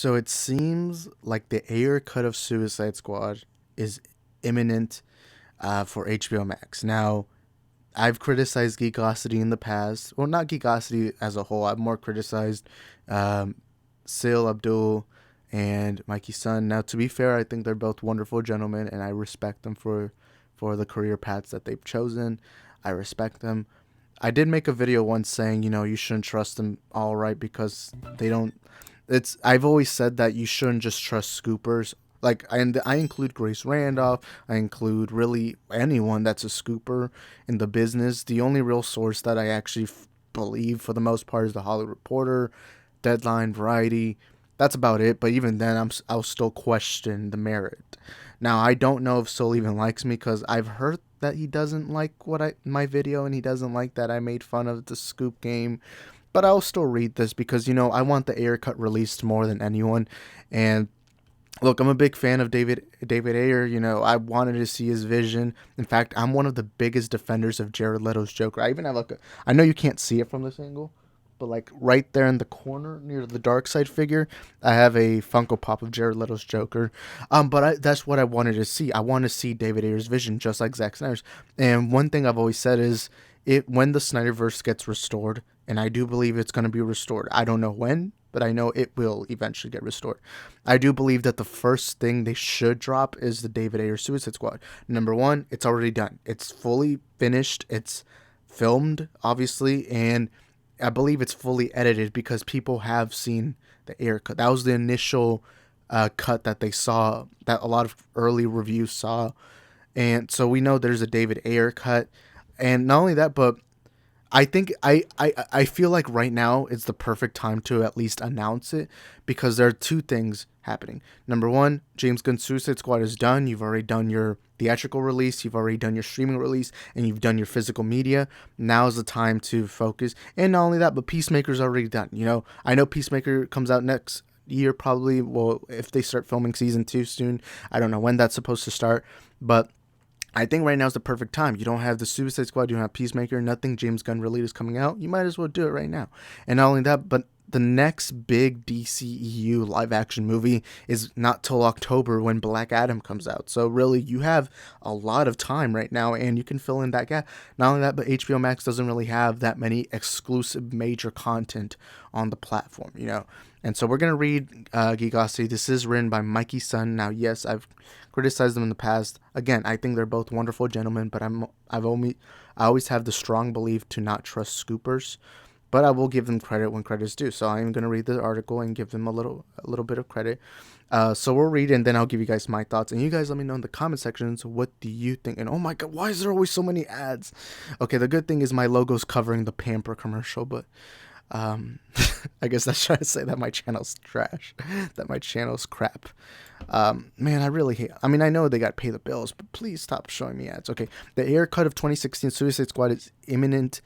So it seems like the Ayer cut of Suicide Squad is imminent for HBO Max. Now, I've criticized Geekosity in the past. Well, not Geekosity as a whole. I've more criticized um, Sil Abdul and Mikey's son. Now, to be fair, I think they're both wonderful gentlemen, and I respect them for the career paths that they've chosen. I respect them. I did make a video once saying, you shouldn't trust them all right because they don't. It's I've always said that you shouldn't just trust scoopers. Like I include Grace Randolph. I include really anyone that's a scooper in the business. The only real source that I actually believe for the most part is the Hollywood Reporter, Deadline, Variety. That's about it. But even then, I'll still question the merit. Now I don't know if Soul even likes me because I've heard that he doesn't like my video and he doesn't like that I made fun of the scoop game, but I'll still read this because I want the Ayer cut released more than anyone. And look, I'm a big fan of David Ayer. I wanted to see his vision. In fact, I'm one of the biggest defenders of Jared Leto's Joker. I even have I know you can't see it from this angle, but like right there in the corner near the dark side figure, I have a Funko Pop of Jared Leto's Joker. That's what I wanted to see. I want to see David Ayer's vision, just like Zack Snyder's. And one thing I've always said is, when the SnyderVerse gets restored, and I do believe it's going to be restored. I don't know when, but I know it will eventually get restored. I do believe that the first thing they should drop is the David Ayer Suicide Squad. Number one, it's already done. It's fully finished. It's filmed, obviously, and I believe it's fully edited because people have seen the Ayer cut. That was the initial cut that they saw, that a lot of early reviews saw. And so we know there's a David Ayer cut. And not only that, but I think I feel like right now is the perfect time to at least announce it because there are two things happening. Number one, James Gunn's Suicide Squad is done. You've already done your theatrical release, you've already done your streaming release, and you've done your physical media. Now is the time to focus. And not only that, but Peacemaker's already done. I know Peacemaker comes out next year probably. Well, if they start filming season 2 soon, I don't know when that's supposed to start, but I think right now is the perfect time. You don't have the Suicide Squad, you don't have Peacemaker, nothing James Gunn related is coming out. You might as well do it right now. And not only that, but the next big DCEU live action movie is not till October when Black Adam comes out. So really, you have a lot of time right now and you can fill in that gap. Not only that, but HBO Max doesn't really have that many exclusive major content on the platform, And so we're going to read Geekosity. This is written by Mikey's son. Now, yes, I've criticized them in the past. Again, I think they're both wonderful gentlemen, but I always have the strong belief to not trust scoopers. But I will give them credit when credit's due. So I am going to read the article and give them a little bit of credit. So we'll read it and then I'll give you guys my thoughts. And you guys let me know in the comment sections, what do you think? And oh my God, why is there always so many ads? Okay, the good thing is my logo's covering the Pamper commercial, but I guess that's trying to say that my channel's trash, that my channel's crap. Man, I really hate. I mean, I know they got to pay the bills, but please stop showing me ads. Okay, the Ayer cut of 2016 Suicide Squad is imminent.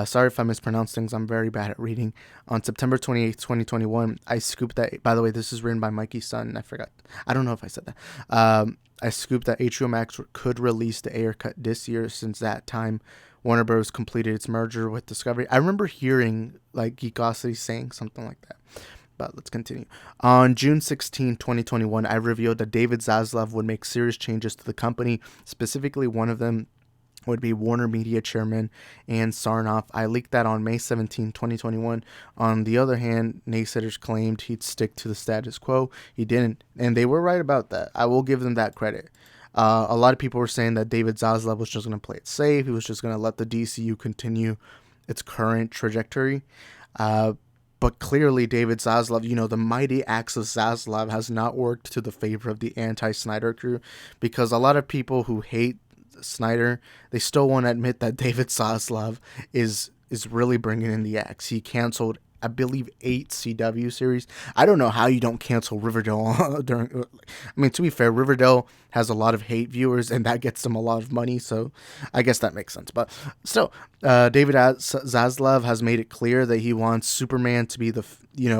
Sorry if I mispronounce things. I'm very bad at reading. On September 28th, 2021, I scooped that. By the way, this is written by Mikey's son. I forgot. I don't know if I said that. I scooped that HBO Max could release the Ayer cut this year. Since that time, Warner Bros. Completed its merger with Discovery. I remember hearing like Geekosity saying something like that. But let's continue. On June 16, 2021, I revealed that David Zaslav would make serious changes to the company. Specifically, one of them would be Warner Media chairman Ann Sarnoff. I leaked that on May 17, 2021. On the other hand, naysayers claimed he'd stick to the status quo. He didn't, and they were right about that. I will give them that credit. A lot of people were saying that David Zaslav was just going to play it safe. He was just going to let the DCU continue its current trajectory. But clearly, David Zaslav, the mighty axe of Zaslav has not worked to the favor of the anti-Snyder crew, because a lot of people who hate Snyder, they still won't admit that David Zaslav is really bringing in the axe. He canceled, I believe, 8 CW series. I don't know how you don't cancel Riverdale during. I mean, to be fair, Riverdale has a lot of hate viewers, and that gets them a lot of money. So, I guess that makes sense. But still, David Zaslav has made it clear that he wants Superman to be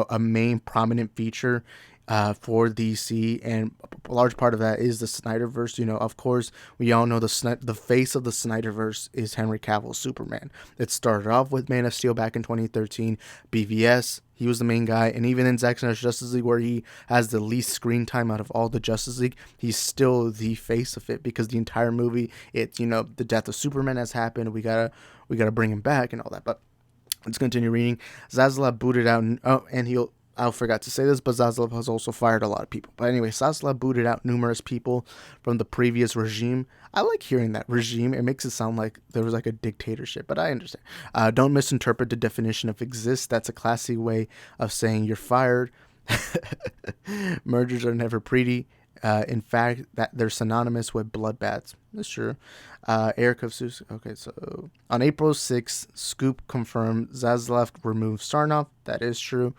a main prominent feature for DC, and a large part of that is the SnyderVerse. Of course, we all know the face of the SnyderVerse is Henry Cavill's Superman. It started off with Man of Steel back in 2013, BVS. He was the main guy, and even in Zack Snyder's Justice League, where he has the least screen time out of all the Justice League, he's still the face of it, because the entire movie, the death of Superman has happened. We gotta bring him back and all that. But let's continue reading. Zaslav booted out, I forgot to say this, but Zaslav has also fired a lot of people. But anyway, Zaslav booted out numerous people from the previous regime. I like hearing that regime. It makes it sound like there was like a dictatorship, but I understand. Don't misinterpret the definition of exist. That's a classy way of saying you're fired. Mergers are never pretty. In fact, that they're synonymous with bloodbaths. That's true. Eric of Sus. Okay, so on April 6th, Scoop confirmed Zaslav removed Sarnoff. That is true.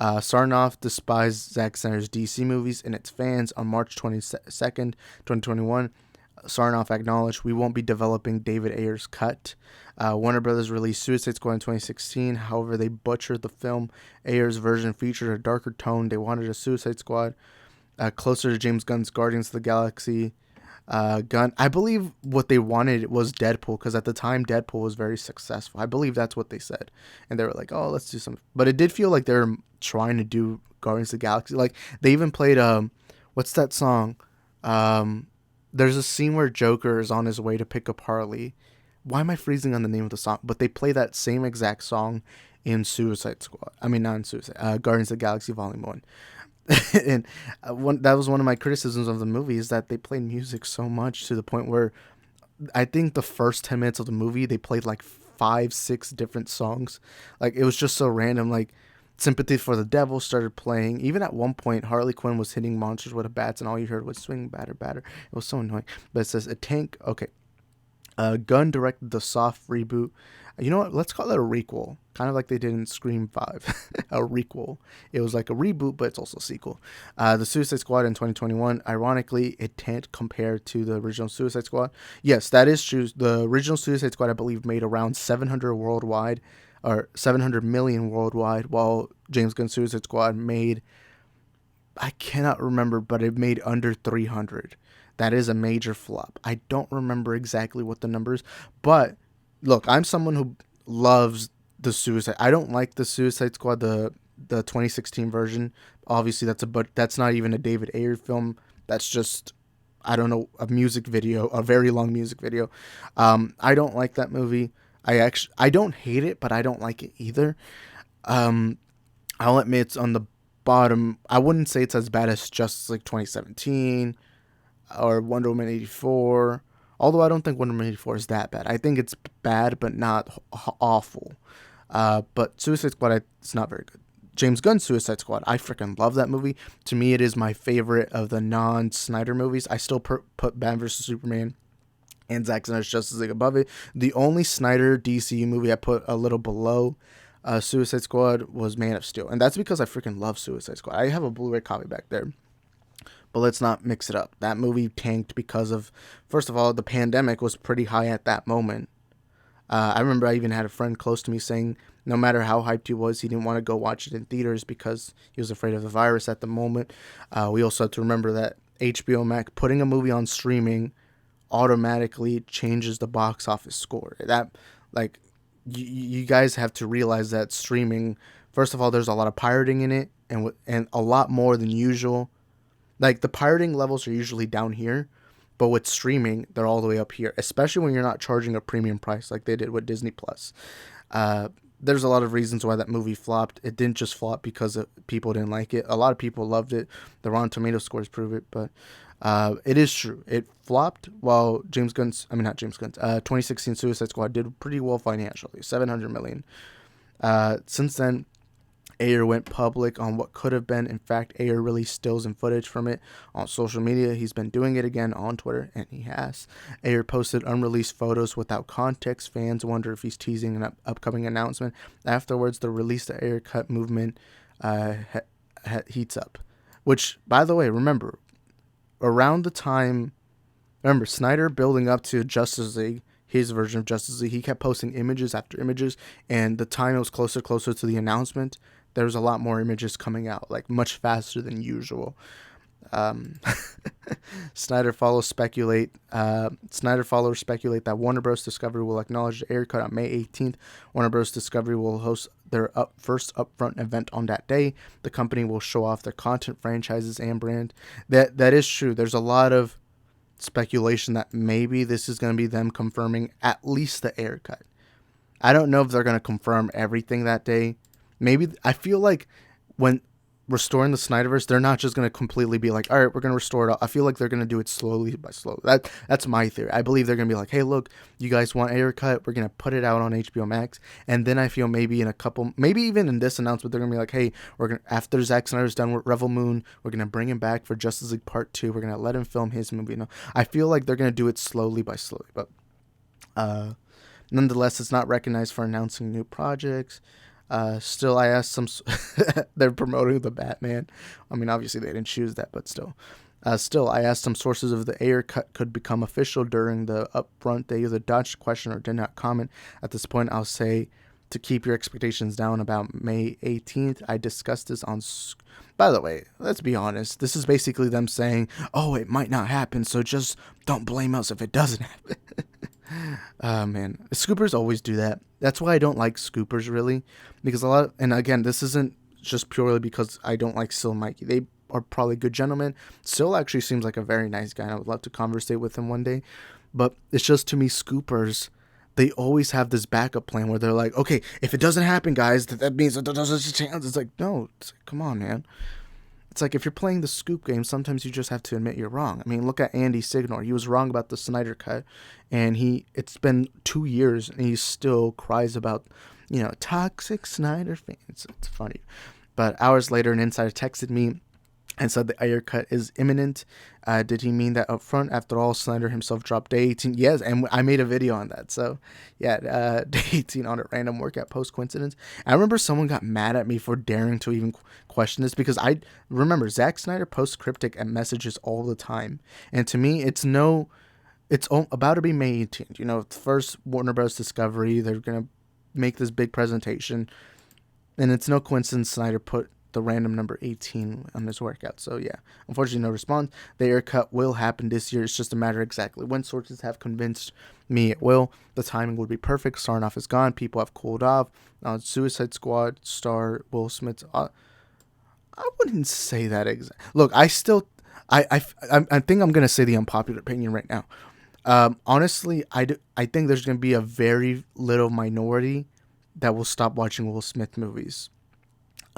Sarnoff despised Zack Snyder's DC movies and its fans. On March 22nd, 2021, Sarnoff acknowledged, "We won't be developing David Ayer's cut." Warner Brothers released Suicide Squad in 2016. However, they butchered the film. Ayer's version featured a darker tone. They wanted a Suicide Squad closer to James Gunn's Guardians of the Galaxy. Gunn, I believe what they wanted was Deadpool, because at the time Deadpool was very successful. I believe that's what they said, and they were like, "Oh, let's do something." But it did feel like they're trying to do Guardians of the Galaxy. Like they even played what's that song? There's a scene where Joker is on his way to pick up Harley. Why am I freezing on the name of the song? But they play that same exact song in Suicide Squad. I mean, not in Suicide. Guardians of the Galaxy Volume 1. And that was one of my criticisms of the movie, is that they played music so much to the point where I think the first 10 minutes of the movie they played like 5-6 different songs. Like it was just so random. Like Sympathy for the Devil started playing. Even at one point Harley Quinn was hitting monsters with a bats and all you heard was swing batter batter. It was so annoying. But it says a tank. Okay. Gunn directed the soft reboot. You know what? Let's call it a requel. Kind of like they did in Scream 5. A requel. It was like a reboot, but it's also a sequel. The Suicide Squad in 2021. Ironically, it can't compare to the original Suicide Squad. Yes, that is true. The original Suicide Squad, I believe, made around 700 worldwide, or 700 million worldwide, while James Gunn's Suicide Squad made, I cannot remember, but it made under 300. That is a major flop. I don't remember exactly what the number is, but look, I'm someone who loves the Suicide. I don't like the Suicide Squad, the 2016 version. Obviously, that's not even a David Ayer film. That's just, I don't know, a music video, a very long music video. I don't like that movie. I don't hate it, but I don't like it either. I'll admit it's on the bottom. I wouldn't say it's as bad as Justice League 2017 or Wonder Woman 84. Although I don't think Wonder Woman 84 is that bad. I think it's bad, but not awful. But Suicide Squad, it's not very good. James Gunn's Suicide Squad, I freaking love that movie. To me, it is my favorite of the non-Snyder movies. I still put Batman vs. Superman and Zack Snyder's Justice League above it. The only Snyder DC movie I put a little below Suicide Squad was Man of Steel. And that's because I freaking love Suicide Squad. I have a Blu-ray copy back there. But let's not mix it up. That movie tanked because of, first of all, the pandemic was pretty high at that moment. I remember I even had a friend close to me saying no matter how hyped he was, he didn't want to go watch it in theaters because he was afraid of the virus at the moment. We also have to remember that HBO Max, putting a movie on streaming automatically changes the box office score. That, like, you guys have to realize that streaming, first of all, there's a lot of pirating in it, and a lot more than usual. Like, the pirating levels are usually down here, but with streaming, they're all the way up here, especially when you're not charging a premium price like they did with Disney+. There's a lot of reasons why that movie flopped. It didn't just flop because people didn't like it. A lot of people loved it. The Rotten Tomato scores prove it, but it is true. It flopped while 2016 Suicide Squad did pretty well financially, $700 million. Since then, Ayer went public on what could have been. In fact, Ayer released stills and footage from it on social media. He's been doing it again on Twitter, and he has. Ayer posted unreleased photos without context. Fans wonder if he's teasing an upcoming announcement. Afterwards, the release the Ayer cut movement heats up. Which, by the way, remember, Snyder building up to Justice League, his version of Justice League, he kept posting images after images, and the time it was closer to the announcement, there's a lot more images coming out, like much faster than usual. Um, Snyder followers speculate that Warner Bros. Discovery will acknowledge the Ayer cut on May 18th. Warner Bros. Discovery will host their first upfront event on that day. The company will show off their content, franchises, and brand. That is true. There's a lot of speculation that maybe this is going to be them confirming at least the Ayer cut. I don't know if they're going to confirm everything that day. Maybe I feel like when restoring the SnyderVerse, they're not just going to completely be like, all right, we're going to restore it all. I feel like they're going to do it slowly by slowly. That's my theory. I believe they're going to be like, hey, look, you guys want Ayer cut? We're going to put it out on HBO Max. And then I feel maybe in a couple, maybe even in this announcement, they're going to be like, hey, we're going to, after Zack Snyder's done with Rebel Moon, we're going to bring him back for Justice League Part 2. We're going to let him film his movie. No, I feel like they're going to do it slowly by slowly. But nonetheless, it's not recognized for announcing new projects. Still, I asked some. They're promoting the Batman. I mean, obviously they didn't choose that, but still. Still, I asked some sources if the Ayer cut could become official during the upfront. They either dodged the question or did not comment. At this point, I'll say to keep your expectations down about May 18th. I discussed this on. By the way, let's be honest. This is basically them saying, "Oh, it might not happen, so just don't blame us if it doesn't happen." Man, scoopers always do that. That's why I don't like scoopers really, because and again, this isn't just purely because I don't like Sil and Mikey. They are probably good gentlemen. Sil actually seems like a very nice guy, and I would love to conversate with him one day. But it's just, to me, scoopers, they always have this backup plan where they're like, okay, if it doesn't happen, guys, that means that there's a chance. It's like, no, come on, man. It's like if you're playing the scoop game, sometimes you just have to admit you're wrong. I mean, look at Andy Signor. He was wrong about the Snyder cut, and it's been 2 years, and he still cries about, toxic Snyder fans. It's funny. But hours later, an insider texted me and said the Ayer cut is imminent. Did he mean that up front? After all, Snyder himself dropped day 18. Yes, and I made a video on that. So, yeah, day 18 on a random workout post coincidence. I remember someone got mad at me for daring to even question this, because I remember Zack Snyder posts cryptic messages all the time. And to me, it's about to be May 18th. The first Warner Bros. Discovery, they're going to make this big presentation. And it's no coincidence Snyder put the random number 18 on this workout. So yeah, unfortunately no response. The Ayer cut will happen this year. It's just a matter exactly when. Sources have convinced me it will. The timing would be perfect. Sarnoff is gone. People have cooled off. Suicide Squad star Will Smith. I wouldn't say that exact. Look, I think I'm gonna say the unpopular opinion right now. Honestly, I think there's gonna be a very little minority that will stop watching Will Smith movies.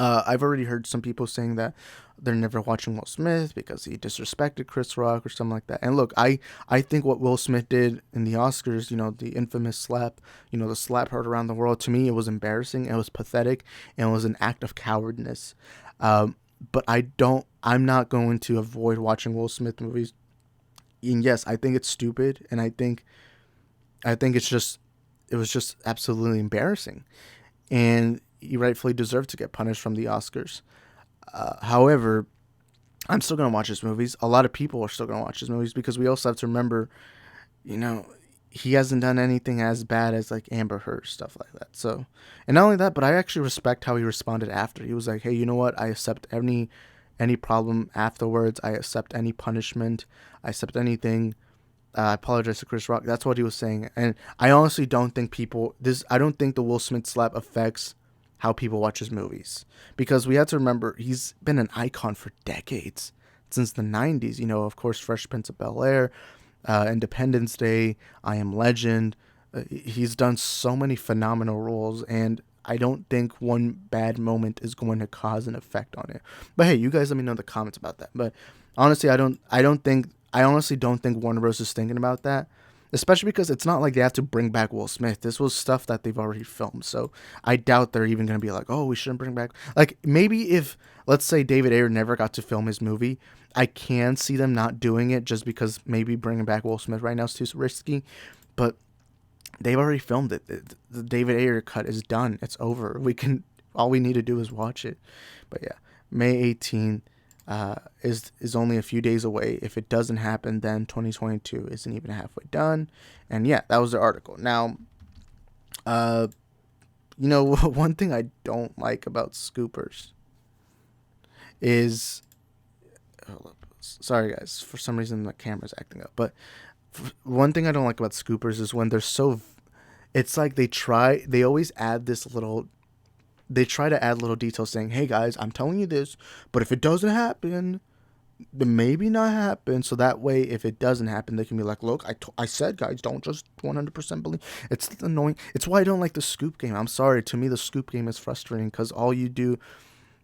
I've already heard some people saying that they're never watching Will Smith because he disrespected Chris Rock or something like that. And look, I think what Will Smith did in the Oscars, the infamous slap, the slap heard around the world, to me, it was embarrassing, it was pathetic, and it was an act of cowardness. But I'm not going to avoid watching Will Smith movies. And yes, I think it's stupid, and I think it was just absolutely embarrassing. And he rightfully deserved to get punished from the Oscars. However, I'm still going to watch his movies. A lot of people are still going to watch his movies, because we also have to remember, he hasn't done anything as bad as like Amber Heard, stuff like that. So, and not only that, but I actually respect how he responded after. He was like, hey, you know what? I accept any problem afterwards. I accept any punishment. I accept anything. I apologize to Chris Rock. That's what he was saying. And I honestly don't think I don't think the Will Smith slap affects how people watch his movies, because we have to remember he's been an icon for decades, since the 90s. Of course, Fresh Prince of Bel-Air, Independence Day, I Am Legend. He's done so many phenomenal roles, and I don't think one bad moment is going to cause an effect on it. But hey, you guys let me know in the comments about that. But honestly, I honestly don't think Warner Bros. Is thinking about that. Especially because it's not like they have to bring back Will Smith. This was stuff that they've already filmed. So I doubt they're even going to be like, oh, we shouldn't bring back. Like, maybe if, let's say, David Ayer never got to film his movie, I can see them not doing it, just because maybe bringing back Will Smith right now is too risky. But they've already filmed it. The David Ayer cut is done. It's over. All we need to do is watch it. But yeah, May 18th. Is only a few days away. If it doesn't happen, then 2022 isn't even halfway done. And yeah, that was the article. Now, You know, one thing I don't like about scoopers is, hold up. Sorry guys, for some reason the camera's acting up. But one thing I don't like about scoopers is when they're so, it's like they always add this little, they try to add little details saying, hey guys, I'm telling you this, but if it doesn't happen, then maybe not happen. So that way, if it doesn't happen, they can be like, look, I said, guys, don't just 100% believe. It's annoying. It's why I don't like the scoop game. I'm sorry. To me, the scoop game is frustrating because all you do,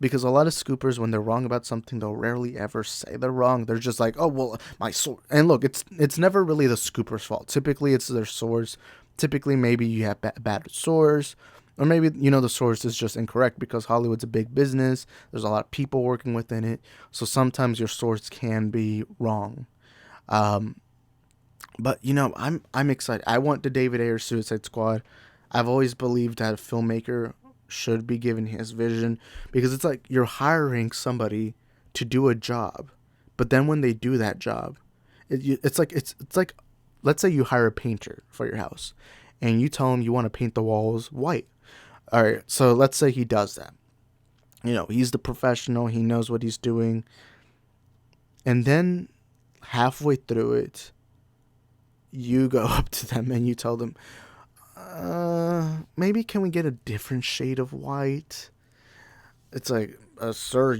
because a lot of scoopers, when they're wrong about something, they'll rarely ever say they're wrong. They're just like, oh, well, my sword. And look, it's never really the scooper's fault. Typically, it's their source. Typically, maybe you have bad source. Or maybe, the source is just incorrect because Hollywood's a big business. There's a lot of people working within it. So sometimes your source can be wrong. But, I'm excited. I want the David Ayer Suicide Squad. I've always believed that a filmmaker should be given his vision because it's like you're hiring somebody to do a job. But then when they do that job, it's like let's say you hire a painter for your house and you tell him you want to paint the walls white. All right, so let's say he does that. He's the professional. He knows what he's doing. And then halfway through it, you go up to them and you tell them, maybe can we get a different shade of white? It's like, sir,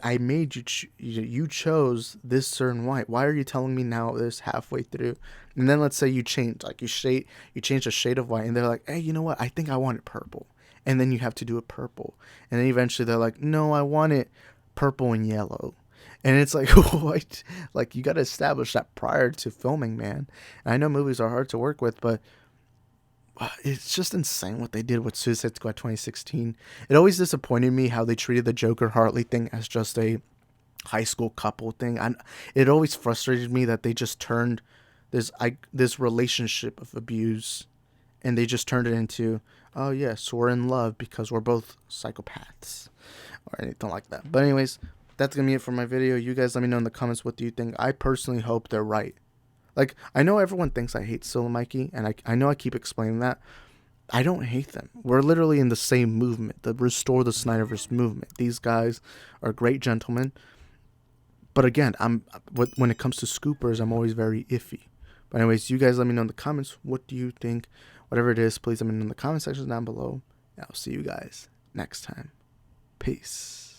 I made you, you chose this certain white. Why are you telling me now this halfway through? And then let's say you change, like you change a shade of white, and they're like, hey, you know what? I think I want it purple. And then you have to do it purple. And then eventually they're like, no, I want it purple and yellow. And it's like, what? Like, you got to establish that prior to filming, man. And I know movies are hard to work with, but it's just insane what they did with Suicide Squad 2016. It always disappointed me how they treated the Joker Harley thing as just a high school couple thing. It always frustrated me that they just turned this relationship of abuse, and they just turned it into, oh yes, we're in love because we're both psychopaths or anything like that. But anyways, that's gonna be it for my video. You guys let me know in the comments, what do you think? I personally hope they're right. Like, I know everyone thinks I hate Solo Mikey, and I know I keep explaining that. I don't hate them. We're literally in the same movement, the Restore the SnyderVerse movement. These guys are great gentlemen. But again, when it comes to scoopers, I'm always very iffy. But anyways, you guys let me know in the comments, what do you think? Whatever it is, please let me know in the comment section down below. And I'll see you guys next time. Peace.